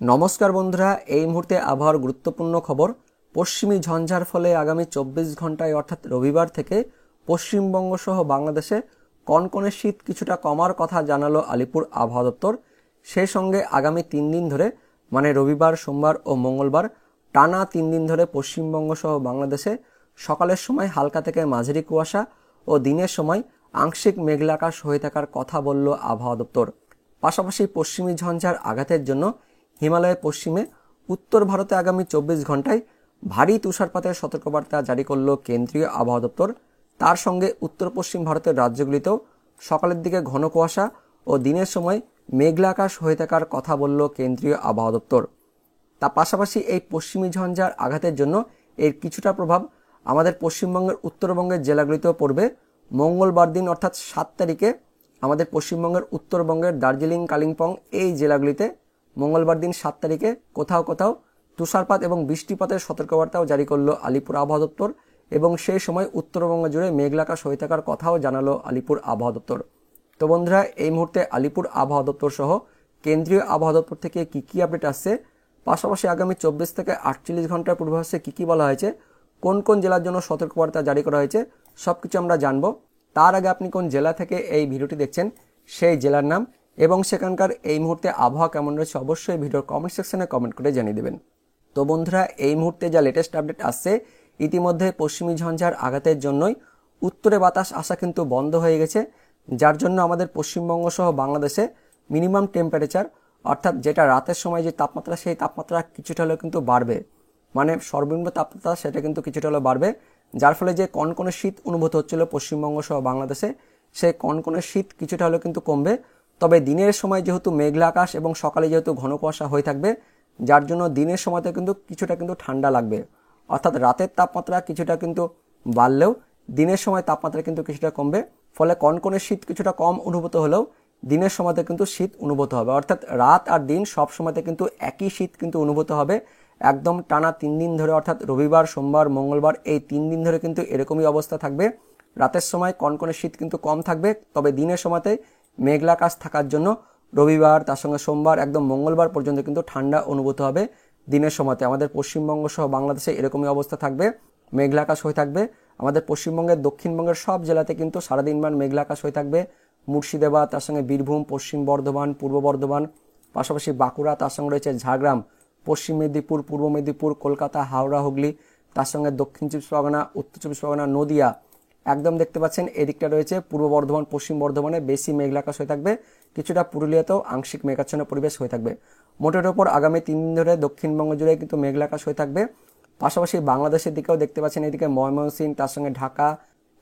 নমস্কার বন্ধুরা, এই মুহূর্তে আবহাওয়ার গুরুত্বপূর্ণ খবর। পশ্চিমী ঝঞ্ঝার ফলে আগামী 24 ঘন্টায় অর্থাৎ রবিবার থেকে পশ্চিমবঙ্গ সহ বাংলাদেশে কনকনে শীত কিছুটা কমার কথা জানালো আলিপুর আবহাওয়া দপ্তর। সেই সঙ্গে আগামী 3 দিন ধরে মানে রবিবার, সোমবার ও মঙ্গলবার টানা 3 দিন ধরে পশ্চিমবঙ্গ সহ বাংলাদেশে সকালের সময় হালকা থেকে মাঝারি কুয়াশা ও দিনের সময় আংশিক মেঘলা আকাশ হয়ে থাকার কথা বলল আবহাওয়া দপ্তর। পাশাপাশি পশ্চিমী ঝঞ্ঝার আঘাতের জন্য হিমালয়ের পশ্চিমে উত্তর ভারতে আগামী 24 ঘন্টায় ভারী তুষারপাতের সতর্কবার্তা জারি করল কেন্দ্রীয় আবহাওয়া দপ্তর। তার সঙ্গে উত্তর পশ্চিম ভারতের রাজ্যগুলিতেও সকালের দিকে ঘন কুয়াশা ও দিনের সময় মেঘলা আকাশ হয়ে থাকার কথা বলল কেন্দ্রীয় আবহাওয়া দপ্তর। তার পাশাপাশি এই পশ্চিমী ঝঞ্ঝার আঘাতের জন্য এর কিছুটা প্রভাব আমাদের পশ্চিমবঙ্গের উত্তরবঙ্গের জেলাগুলিতেও পড়বে। মঙ্গলবার দিন অর্থাৎ 7 তারিখে আমাদের পশ্চিমবঙ্গের উত্তরবঙ্গের দার্জিলিং, কালিম্পং এই জেলাগুলিতে মঙ্গলবার দিন 7 তারিখে কোথাও কোথাও তুষারপাত এবং বৃষ্টিপাতের সতর্কবার্তাও জারি করলো আলিপুর আবহাওয়া দপ্তর এবং সেই সময় উত্তরবঙ্গ জুড়ে মেঘলা আকাশ হয়ে থাকার কথাও জানালো আলিপুর আবহাওয়া দপ্তর। তো বন্ধুরা, এই মুহূর্তে আলিপুর আবহাওয়া দপ্তর সহ কেন্দ্রীয় আবহাওয়া দপ্তর থেকে কি আপডেট আসছে, পাশাপাশি আগামী 24 থেকে 48 ঘন্টার পূর্বাভাসে কি বলা হয়েছে, কোন কোন জেলার জন্য সতর্কবার্তা জারি করা হয়েছে, সবকিছু আমরা জানবো। তার আগে আপনি কোন জেলা থেকে এই ভিডিওটি দেখছেন সেই জেলার নাম এবং সেখানকার এই মুহূর্তে আবহাওয়া কেমন রয়েছে অবশ্যই ভিডিওর কমেন্ট সেকশনে কমেন্ট করে জানিয়ে দেবেন। তো বন্ধুরা, এই মুহূর্তে যা লেটেস্ট আপডেট আসছে, ইতিমধ্যে পশ্চিমী ঝঞ্ঝার আঘাতের জন্যই উত্তরে বাতাস আসা কিন্তু বন্ধ হয়ে গেছে, যার জন্য আমাদের পশ্চিমবঙ্গ সহ বাংলাদেশে মিনিমাম টেম্পারেচার অর্থাৎ যেটা রাতের সময় যে তাপমাত্রা, সেই তাপমাত্রা কিছুটা হলেও কিন্তু বাড়বে। মানে সর্বনিম্ন তাপমাত্রা সেটা কিন্তু কিছুটা হলেও বাড়বে, যার ফলে যে কনকনে শীত অনুভূত হচ্ছিল পশ্চিমবঙ্গ সহ বাংলাদেশে, সেই কনকনে শীত কিছুটা হলেও কিন্তু কমবে। তবে দিনের সময় যেহেতু মেঘলা আকাশ এবং সকালে যেহেতু ঘন কুয়াশা হয়ে থাকবে, যার জন্য দিনের সময়তে কিন্তু কিছুটা কিন্তু ঠান্ডা লাগবে। অর্থাৎ রাতের তাপমাত্রা কিছুটা কিন্তু বাড়লেও দিনের সময় তাপমাত্রা কিন্তু কিছুটা কমবে, ফলে কনকনে শীত কিছুটা কম অনুভূত হলেও দিনের সময়তে কিন্তু শীত অনুভূত হবে। অর্থাৎ রাত আর দিন সব সময়তে কিন্তু একই শীত কিন্তু অনুভূত হবে একদম টানা 3 দিন ধরে, অর্থাৎ রবিবার, সোমবার, মঙ্গলবার এই 3 দিন ধরে কিন্তু এরকমই অবস্থা থাকবে। রাতের সময় কনকনে শীত কিন্তু কম থাকবে, তবে দিনের সময়তে মেঘলা আকাশ থাকার জন্য রবিবার, তার সঙ্গে সোমবার, একদম মঙ্গলবার পর্যন্ত কিন্তু ঠান্ডা অনুভূত হবে দিনের সময়তে। আমাদের পশ্চিমবঙ্গ সহ বাংলাদেশে এরকমই অবস্থা থাকবে, মেঘলা আকাশ হয়ে থাকবে। আমাদের পশ্চিমবঙ্গের দক্ষিণবঙ্গের সব জেলাতে কিন্তু সারাদিনবার মেঘলা আকাশ হয়ে থাকবে। মুর্শিদাবাদ, তার সঙ্গে বীরভূম, পশ্চিম বর্ধমান, পূর্ব বর্ধমান, পাশাপাশি বাঁকুড়া, তার সঙ্গে রয়েছে ঝাড়গ্রাম, পশ্চিম মেদিনীপুর, পূর্ব মেদিনীপুর, কলকাতা, হাওড়া, হুগলি, তার সঙ্গে দক্ষিণ 24 পরগনা, উত্তর 24 পরগনা, নদিয়া, একদম দেখতে পাচ্ছেন এদিকটা রয়েছে পূর্ব বর্ধমান, পশ্চিম বর্ধমানে বেশি মেঘলা আকাশ হয়ে থাকবে। কিছুটা পুরুলিয়াতেও আংশিক মেঘাচ্ছন্ন পরিবেশ হয়ে থাকবে। মোটের ওপর আগামী 3 দিন ধরে দক্ষিণবঙ্গ জুড়ে কিন্তু মেঘলা আকাশ হয়ে থাকবে। পাশাপাশি বাংলাদেশের দিকেও দেখতে পাচ্ছেন এদিকে ময়মনসিংহ, তার সঙ্গে ঢাকা,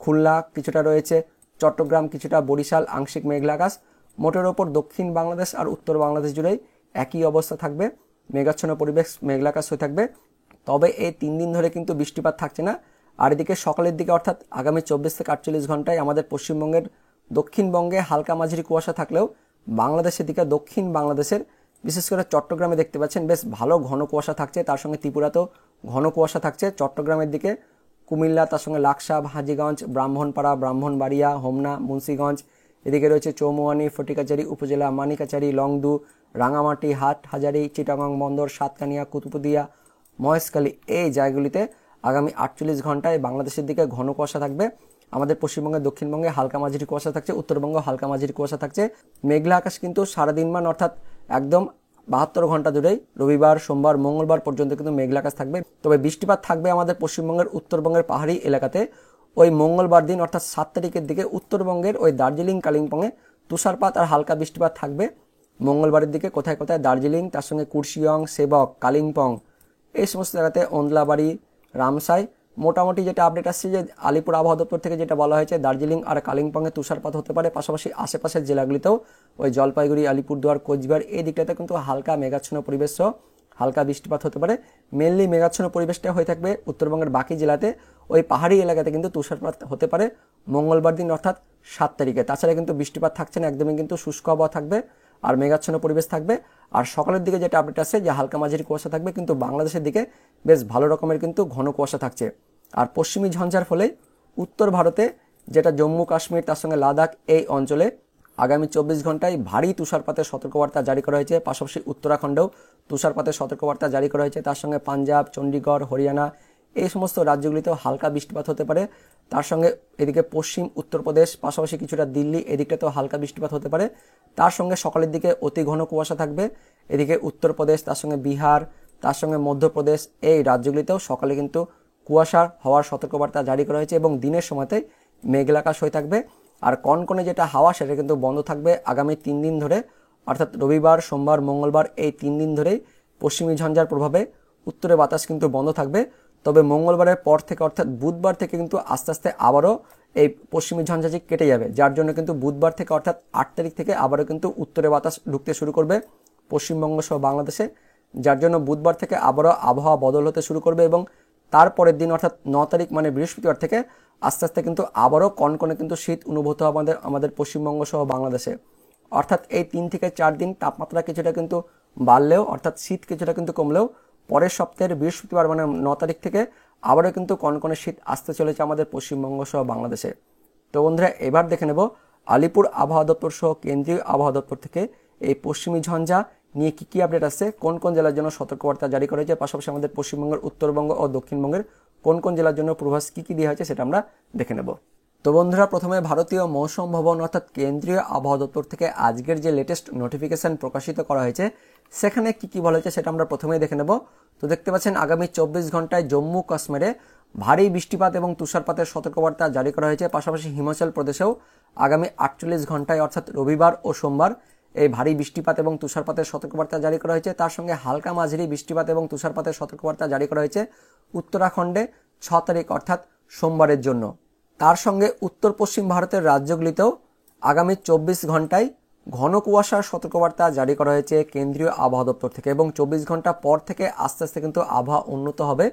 খুলনা কিছুটা রয়েছে, চট্টগ্রাম কিছুটা, বরিশাল আংশিক মেঘলা আকাশ। মোটের ওপর দক্ষিণ বাংলাদেশ আর উত্তর বাংলাদেশ জুড়েই একই অবস্থা থাকবে, মেঘাচ্ছন্ন পরিবেশ, মেঘলা আকাশ হয়ে থাকবে। তবে এই 3 দিন ধরে কিন্তু বৃষ্টিপাত থাকছে না। আর এদিকে সকালের দিকে অর্থাৎ আগামী 24 থেকে 48 ঘন্টায় আমাদের পশ্চিমবঙ্গের দক্ষিণবঙ্গে হালকা মাঝারি কুয়াশা থাকলেও বাংলাদেশের দিকে, দক্ষিণ বাংলাদেশের বিশেষ করে চট্টগ্রামে দেখতে পাচ্ছেন বেশ ভালো ঘন কুয়াশা থাকছে, তার সঙ্গে ত্রিপুরাতেও ঘন কুয়াশা থাকছে। চট্টগ্রামের দিকে কুমিল্লা, তার সঙ্গে লাকসা, হাজীগঞ্জ, ব্রাহ্মণপাড়া, ব্রাহ্মণবাড়িয়া, হোমনা, মুন্সিগঞ্জ, এদিকে রয়েছে চৌমুয়ানি, ফটিকাচারি উপজেলা, মানিকাচারি, লংদু, রাঙামাটি, হাটহাজারী, চিটাগং বন্দর, সাতকানিয়া, কুতুবদিয়া, মহেশখালী এই জায়গাগুলিতে আগামী 48 ঘন্টায় বাংলাদেশের দিকে ঘন কুয়াশা থাকবে। আমাদের পশ্চিমবঙ্গের দক্ষিণবঙ্গে হালকা মাঝারি কুয়াশা থাকছে, উত্তরবঙ্গ হালকা মাঝারি কুয়াশা থাকছে। মেঘলা আকাশ কিন্তু সারাদিনমান অর্থাৎ একদম 72 ঘন্টা ধরেই রবিবার, সোমবার, মঙ্গলবার পর্যন্ত কিন্তু মেঘলা আকাশ থাকবে। তবে বৃষ্টিপাত থাকবে আমাদের পশ্চিমবঙ্গের উত্তরবঙ্গের পাহাড়ি এলাকাতে। ওই মঙ্গলবার দিন অর্থাৎ 7 তারিখের দিকে উত্তরবঙ্গের ওই দার্জিলিং, কালিম্পংয়ে তুষারপাত আর হালকা বৃষ্টিপাত থাকবে। মঙ্গলবারের দিকে কোথায় কোথায় দার্জিলিং, তার সঙ্গে কুর্শিয়ং, সেবক, কালিম্পং এই সমস্ত জায়গাতে, ওন্দলাবাড়ি, রামসাই, মোটামুটি যেটা আপডেট আসছে যে আলিপুর আবহাওয়া দপ্তর থেকে যেটা বলা হয়েছে, দার্জিলিং আর কালিম্পংয়ে তুষারপাত হতে পারে। পাশাপাশি আশেপাশের জেলাগুলিতেও ওই জলপাইগুড়ি, আলিপুরদুয়ার, কোচবিহার এই দিকটাতে কিন্তু হালকা মেঘাচ্ছন্ন পরিবেশ সহ হালকা বৃষ্টিপাত হতে পারে। মেনলি মেঘাচ্ছন্ন পরিবেশটা হয়ে থাকবে উত্তরবঙ্গের বাকি জেলাতে। ওই পাহাড়ি এলাকাতে কিন্তু তুষারপাত হতে পারে মঙ্গলবার দিন অর্থাৎ 7 তারিখে। তাছাড়া কিন্তু বৃষ্টিপাত থাকছে না, একদমই কিন্তু শুষ্ক আবহাওয়া থাকবে আর মেঘাচ্ছন্ন পরিবেশ থাকবে। আর সকালের দিকে যেটা আপডেট আছে যে হালকা মাঝারি কুয়াশা থাকবে, কিন্তু বাংলাদেশের দিকে বেশ ভালো রকমের কিন্তু ঘন কুয়াশা থাকছে। আর পশ্চিমী ঝঞ্ঝার ফলে উত্তর ভারতে যেটা জম্মু কাশ্মীর, তার সঙ্গে লাদাখ এই অঞ্চলে আগামী 24 ঘন্টায় ভারী তুষারপাতের সতর্কবার্তা জারি করা হয়েছে। পাশাপাশি উত্তরাখণ্ডেও তুষারপাতের সতর্কবার্তা জারি করা হয়েছে। তার সঙ্গে পাঞ্জাব, চণ্ডীগড়, হরিয়ানা এই সমস্ত রাজ্যগুলিতেও হালকা বৃষ্টিপাত হতে পারে। তার সঙ্গে এদিকে পশ্চিম উত্তরপ্রদেশ, পাশাপাশি কিছুটা দিল্লি, এদিকটাতেও হালকা বৃষ্টিপাত হতে পারে। তার সঙ্গে সকালের দিকে অতি ঘন কুয়াশা থাকবে। এদিকে উত্তরপ্রদেশ, তার সঙ্গে বিহার, তার সঙ্গে মধ্যপ্রদেশ এই রাজ্যগুলিতেও সকালে কিন্তু কুয়াশার হওয়ার সতর্কবার্তা জারি করা হয়েছে এবং দিনের সময়তে মেঘলা আকাশ হয়ে থাকবে। আর কনকনে যেটা হাওয়া সেটা কিন্তু বন্ধ থাকবে আগামী 3 দিন ধরে, অর্থাৎ রবিবার, সোমবার, মঙ্গলবার এই 3 দিন ধরেই পশ্চিমী ঝঞ্ঝার প্রভাবে উত্তরে বাতাস কিন্তু বন্ধ থাকবে। তবে মঙ্গলবারের পর থেকে অর্থাৎ বুধবার থেকে কিন্তু আস্তে আস্তে আবারও এই পশ্চিমী ঝঞ্ঝাটি কেটে যাবে, যার জন্য কিন্তু বুধবার থেকে অর্থাৎ 8 তারিখ থেকে আবারও কিন্তু উত্তরে বাতাস ঢুকতে শুরু করবে পশ্চিমবঙ্গ সহ বাংলাদেশে, যার জন্য বুধবার থেকে আবারও আবহাওয়া বদল হতে শুরু করবে এবং তারপরের দিন অর্থাৎ 9 তারিখ মানে বৃহস্পতিবার থেকে আস্তে আস্তে কিন্তু আবারও কনকনে কিন্তু শীত অনুভূত হবে আমাদের পশ্চিমবঙ্গ সহ বাংলাদেশে। অর্থাৎ এই 3 থেকে 4 দিন তাপমাত্রা কিছুটা কিন্তু বাড়লেও অর্থাৎ শীত কিছুটা কিন্তু কমলেও পরের সপ্তাহের বৃহস্পতিবার মানে 9 তারিখ থেকে আবারও কিন্তু কনকনে শীত আসতে চলেছে আমাদের পশ্চিমবঙ্গ সহ বাংলাদেশে। তো বন্ধুরা, এবার দেখে নেব আলিপুর আবহাওয়া দপ্তর সহ কেন্দ্রীয় আবহাওয়া দপ্তর থেকে এই পশ্চিমী ঝঞ্ঝা নিয়ে কি কি আপডেট আসছে, কোন কোন জেলার জন্য সতর্কবার্তা জারি করা হয়েছে, পাশাপাশি আমাদের পশ্চিমবঙ্গের উত্তরবঙ্গ ও দক্ষিণবঙ্গের কোন কোন জেলার জন্য পূর্বাভাস কি কি দেওয়া হয়েছে সেটা আমরা দেখে নেব। তো বন্ধুরা, প্রথমে ভারতীয় মৌসুম ভবন অর্থাৎ কেন্দ্রীয় আবহাওয়া দপ্তর থেকে আজকের যে লেটেস্ট নোটিফিকেশন প্রকাশিত করা হয়েছে সেখানে কি কি বলা হয়েছে সেটা আমরা প্রথমেই দেখে নেব। তো দেখতে পাচ্ছেন আগামী 24 ঘন্টায় জম্মু কাশ্মীরে ভারী বৃষ্টিপাত এবং তুষারপাতের সতর্কবার্তা জারি করা হয়েছে। পাশাপাশি হিমাচল প্রদেশেও আগামী 48 ঘন্টায় অর্থাৎ রবিবার ও সোমবার এই ভারী বৃষ্টিপাত এবং তুষারপাতের সতর্কবার্তা জারি করা হয়েছে। তার সঙ্গে হালকা মাঝারি বৃষ্টিপাত এবং তুষারপাতের সতর্কবার্তা জারি করা হয়েছে উত্তরাখণ্ডে 6 তারিখ অর্থাৎ সোমবারের জন্য। তার সঙ্গে উত্তর পশ্চিম ভারতের রাজ্যগুলিতেও আগামী 24 ঘন্টায় ঘন কুয়াশার সতর্কবার্তা জারি করা হয়েছে কেন্দ্রীয় আবহাওয়া দপ্তর থেকে এবং 24 ঘন্টা পর থেকে আস্তে আস্তে কিন্তু আবহাওয়া উন্নত হবে।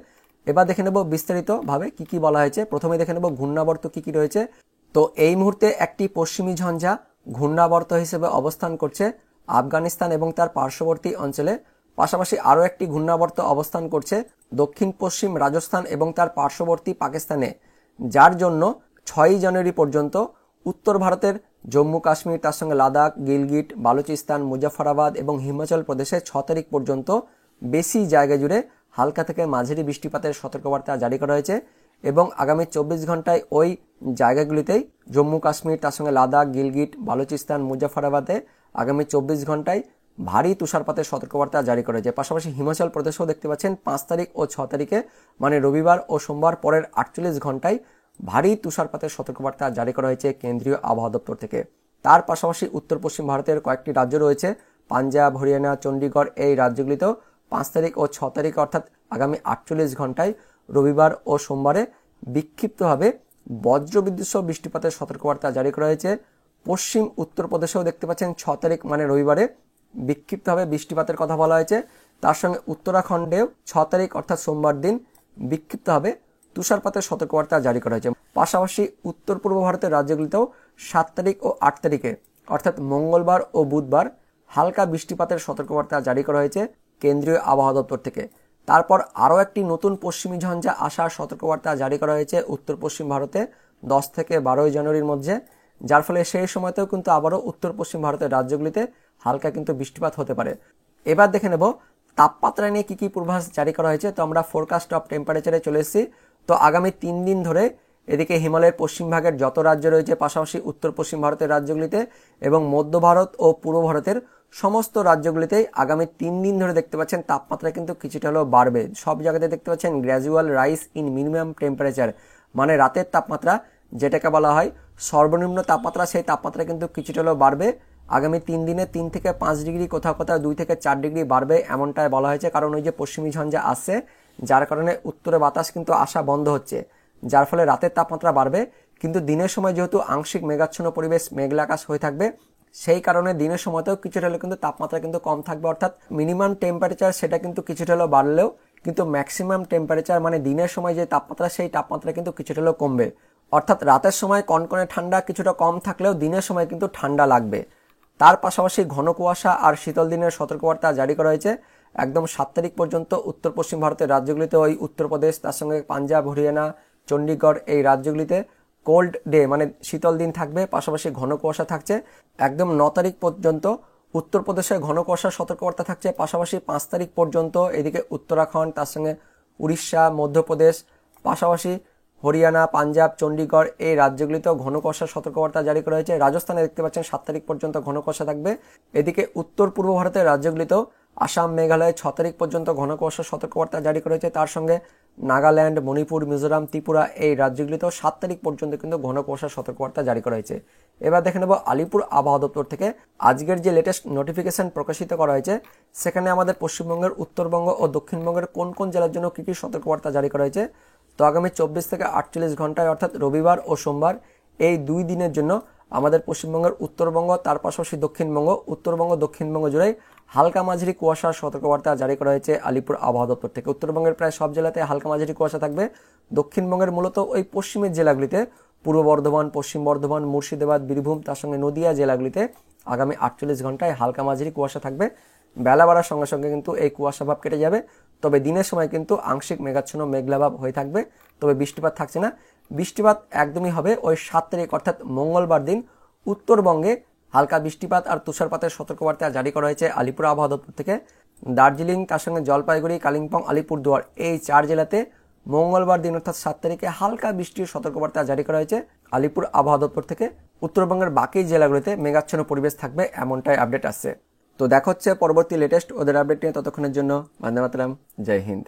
এবার দেখে নেব বিস্তারিতভাবে কি কি বলা হয়েছে। প্রথমে দেখে নেব ঘূর্ণাবর্ত কি কি রয়েছে। তো এই মুহূর্তে একটি পশ্চিমী ঝঞ্ঝা ঘূর্ণাবর্ত হিসেবে অবস্থান করছে আফগানিস্তান এবং তার পার্শ্ববর্তী অঞ্চলে। পাশাপাশি আরও একটি ঘূর্ণাবর্ত অবস্থান করছে দক্ষিণ পশ্চিম রাজস্থান এবং তার পার্শ্ববর্তী পাকিস্তানে, যার জন্য 6 জানুয়ারি পর্যন্ত উত্তর ভারতের জম্মু কাশ্মীর, তার সঙ্গে লাদাখ, গিলগিট, বালুচিস্তান, মুজাফফরাবাদ এবং হিমাচল প্রদেশে 6 তারিখ পর্যন্ত বেশি জায়গা জুড়ে হালকা থেকে মাঝারি বৃষ্টিপাতের সতর্কবার্তা জারি করা হয়েছে এবং আগামী 24 ঘন্টায় ওই জায়গাগুলিতেই জম্মু কাশ্মীর, তার সঙ্গে লাদাখ, গিলগিট, বালুচিস্তান, মুজাফফরাবাদে আগামী 24 ঘন্টায় ভারী তুষারপাতের সতর্কবার্তা জারি করা হয়েছে। পাশাপাশি হিমাচল প্রদেশেও দেখতে পাচ্ছেন 5 তারিখ ও 6 তারিখে মানে রবিবার ও সোমবার পরের 48 ঘন্টায় ভারী তুষারপাতের সতর্কবার্তা জারি করা হয়েছে কেন্দ্রীয় আবহাওয়া দপ্তর থেকে। তার পাশাপাশি উত্তর পশ্চিম ভারতের কয়েকটি রাজ্য রয়েছে পাঞ্জাব, হরিয়ানা, চণ্ডীগড় এই রাজ্যগুলিতেও 5 তারিখ ও 6 তারিখ অর্থাৎ আগামী 48 ঘন্টায় রবিবার ও সোমবারে বিক্ষিপ্তভাবে বজ্রবিদ্যুৎ সহ বৃষ্টিপাতের সতর্কবার্তা জারি করা হয়েছে। পশ্চিম উত্তরপ্রদেশেও দেখতে পাচ্ছেন 6 তারিখ মানে রবিবারে বিক্ষিপ্তভাবে বৃষ্টিপাতের কথা বলা হয়েছে। তার সঙ্গে উত্তরাখণ্ডেও 6 তারিখ অর্থাৎ সোমবার দিন বিক্ষিপ্তভাবে তুষারপাতের সতর্কবার্তা জারি করা হয়েছে। পাশাপাশি উত্তর পূর্ব ভারতের রাজ্যগুলিতেও 7 তারিখ ও 8 তারিখে অর্থাৎ মঙ্গলবার ও বুধবার হালকা বৃষ্টিপাতের সতর্কবার্তা জারি করা হয়েছে কেন্দ্রীয় আবহাওয়া দপ্তর থেকে। তারপর আরও একটি নতুন পশ্চিমী ঝঞ্ঝা আসার সতর্কবার্তা জারি করা হয়েছে উত্তর পশ্চিম ভারতে 10 থেকে 12 জানুয়ারির মধ্যে, যার ফলে সেই সময়তেও কিন্তু আবারও উত্তর পশ্চিম ভারতের রাজ্যগুলিতে হালকা কিন্তু বৃষ্টিপাত হতে পারে। এবার দেখে নেব তাপমাত্রা নিয়ে কি কি পূর্বাভাস জারি করা হয়েছে। তো আমরা ফোরকাস্ট অফ টেম্পারেচারে চলে এসেছি। তো আগামী 3 দিন ধরে এদিকে হিমালয়ের পশ্চিম ভাগের যত রাজ্য রয়েছে, পাশাপাশি উত্তর পশ্চিম ভারতের রাজ্যগুলিতে এবং মধ্য ভারত ও পূর্ব ভারতের সমস্ত রাজ্যগুলিতেই আগামী 3 দিন ধরে দেখতে পাচ্ছেন তাপমাত্রা কিন্তু কিছুটা হলেও বাড়বে। সব জায়গাতে দেখতে পাচ্ছেন gradual rice in minimum temperature, মানে রাতের তাপমাত্রা যেটাকে বলা হয় সর্বনিম্ন তাপমাত্রা, সেই তাপমাত্রা কিন্তু কিছুটা হলেও বাড়বে। আগামী 3 দিনে 3 থেকে 5 ডিগ্রি, কোথাও কোথাও 2 থেকে 4 ডিগ্রি বাড়বে এমনটাই বলা হয়েছে, কারণ ওই যে পশ্চিমী ঝঞ্ঝা আসছে যার কারণে উত্তরে বাতাস কিন্তু আসা বন্ধ হচ্ছে, যার ফলে রাতের তাপমাত্রা বাড়বে। কিন্তু দিনের সময় যেহেতু আংশিক মেঘাচ্ছন্ন পরিবেশ, মেঘলা আকাশ হয়ে থাকবে, সেই কারণে দিনের সময়তেও কিছুটা হলেও কিন্তু তাপমাত্রা কিন্তু কম থাকবে। অর্থাৎ মিনিমাম টেম্পারেচার সেটা কিন্তু কিছুটা হলেও বাড়লেও কিন্তু ম্যাক্সিমাম টেম্পারেচার মানে দিনের সময় যে তাপমাত্রা সেই তাপমাত্রা কিন্তু কিছুটা হলেও কমবে। অর্থাৎ রাতের সময় কনকনে ঠান্ডা কিছুটা কম থাকলেও দিনের সময় কিন্তু ঠান্ডা লাগবে। তার পাশাপাশি ঘন কুয়াশা আর শীতল দিনের সতর্কবার্তা জারি করা হয়েছে একদম 7 তারিখ পর্যন্ত উত্তর পশ্চিম ভারতের রাজ্যগুলিতে, ওই উত্তরপ্রদেশ, তার সঙ্গে পাঞ্জাব, হরিয়ানা, চণ্ডীগড় এই রাজ্যগুলিতে কোল্ড ডে মানে শীতল দিন থাকবে, পাশাপাশি ঘন কুয়াশা থাকছে। একদম 9 তারিখ পর্যন্ত উত্তরপ্রদেশে ঘন কুয়াশার সতর্কবার্তা থাকছে, পাশাপাশি 5 তারিখ পর্যন্ত এদিকে উত্তরাখণ্ড, তার সঙ্গে উড়িষ্যা, মধ্যপ্রদেশ, পাশাপাশি হরিয়ানা, পাঞ্জাব, চণ্ডীগড় এই রাজ্যগুলিতেও ঘন কুয়াশার সতর্কবার্তা জারি করা হয়েছে। রাজস্থানে দেখতে পাচ্ছেন 7 তারিখ পর্যন্ত ঘন কুয়াশা থাকবে। এদিকে উত্তর পূর্ব ভারতের রাজ্যগুলিতেও আসাম, মেঘালয় 6 তারিখ পর্যন্ত ঘন কুয়াশার সতর্কবার্তা জারি করা হয়েছে। তার সঙ্গে নাগাল্যান্ড, মণিপুর, মিজোরাম, ত্রিপুরা এই রাজ্যগুলিতেও 7 তারিখ পর্যন্ত কিন্তু ঘন কুয়াশার সতর্কবার্তা জারি করা হয়েছে। এবার দেখে নেব আলিপুর আবহাওয়া দপ্তর থেকে আজকের যে লেটেস্ট নোটিফিকেশন প্রকাশিত করা হয়েছে, সেখানে আমাদের পশ্চিমবঙ্গের উত্তরবঙ্গ ও দক্ষিণবঙ্গের কোন কোন জেলার জন্য কী কী সতর্কবার্তা জারি করা হয়েছে। তো আগামী 24 থেকে 48 ঘন্টায় অর্থাৎ রবিবার ও সোমবার এই 2 দিনের জন্য আমাদের পশ্চিমবঙ্গের উত্তরবঙ্গ, তার পাশাপাশি দক্ষিণবঙ্গ, উত্তরবঙ্গ দক্ষিণবঙ্গ জুড়েই হালকা মাঝারি কুয়াশার সতর্কবার্তা জারি করা হয়েছে আলিপুর আবহাওয়া দপ্তর থেকে। উত্তরবঙ্গের প্রায় সব জেলাতে হালকা মাঝারি কুয়াশা থাকবে। দক্ষিণবঙ্গের মূলত ওই পশ্চিমের জেলাগুলিতে পূর্ব বর্ধমান, পশ্চিম বর্ধমান, মুর্শিদাবাদ, বীরভূম, তার সঙ্গে নদিয়া জেলাগুলিতে আগামী 48 ঘন্টায় হালকা মাঝারি কুয়াশা থাকবে। বেলা বাড়ার সঙ্গে সঙ্গে কিন্তু এই কুয়াশা ভাব কেটে যাবে, তবে দিনের সময় কিন্তু আংশিক মেঘাচ্ছন্ন মেঘলাভাব হয়ে থাকবে, তবে বৃষ্টিপাত থাকছে না। বৃষ্টিপাত একদমই হবে ওই 7 তারিখ অর্থাৎ মঙ্গলবার দিন। উত্তরবঙ্গে হালকা বৃষ্টিপাত আর তুষারপাতের সতর্কবার্তা জারি করা হয়েছে আলিপুর আবহাওয়া দপ্তর থেকে। দার্জিলিং, তার সঙ্গে জলপাইগুড়ি, কালিম্পং, আলিপুরদুয়ার এই 4 জেলাতে মঙ্গলবার দিন অর্থাৎ 7 তারিখে হালকা বৃষ্টির সতর্কবার্তা জারি করা হয়েছে আলিপুর আবহাওয়া দপ্তর থেকে। উত্তরবঙ্গের বাকি জেলাগুলিতে মেঘাচ্ছন্ন পরিবেশ থাকবে, এমনটাই আপডেট আসছে। তো দেখা হচ্ছে পরবর্তী লেটেস্ট ওদের আপডেট নিয়ে। ততক্ষণের জন্য বন্দে মাতরম, জয় হিন্দ।